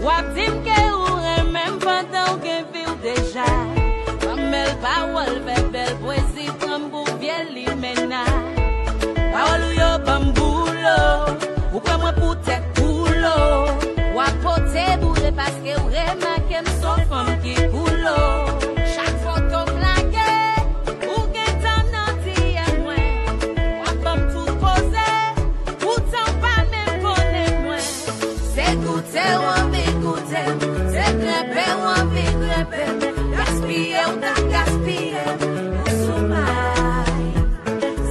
Wap dim ke ou remem pandan ou gen vi ou deja. Pamel parol bebel poesi tambou viel li mena. Parol ou yo bamboulo, ou pre mwen pou tek poulo. Wap pote boule paske ou remake m son fam ki koulo. Chak foto plage, ou gen tan nan diye mwen. Wap am tout pose, ou tan pa men konen mwen. Se goute ou anvi goute, se grepe ou anvi grepe. Gaspille ou ta gaspille, ou soumay.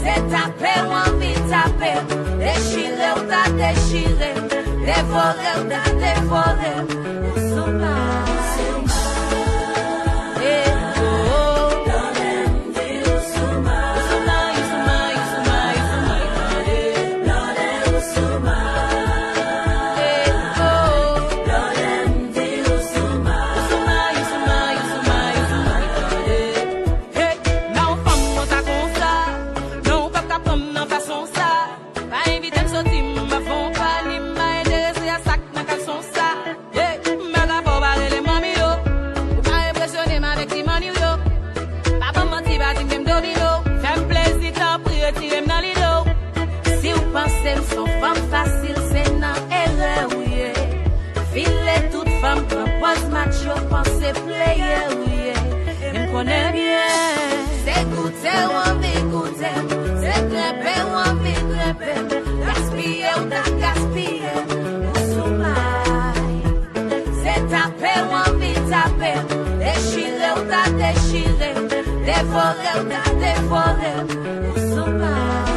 Se tape ou anvi tape, déchire ou ta déchire. Dévorer ou ta dévorer, ou soumay. Son femme facile, c'est nan erreur, oui. File toute femme, propose match, yo pense player, oui. Il me connaît bien. C'est goûter ou envie goûter, c'est crêper ou envie crêper. Gaspiller ou ta gaspiller, ou soumay. C'est taper ou envie taper, déchirer ou ta déchirer. Dévorer ou ta dévorer, ou soumay.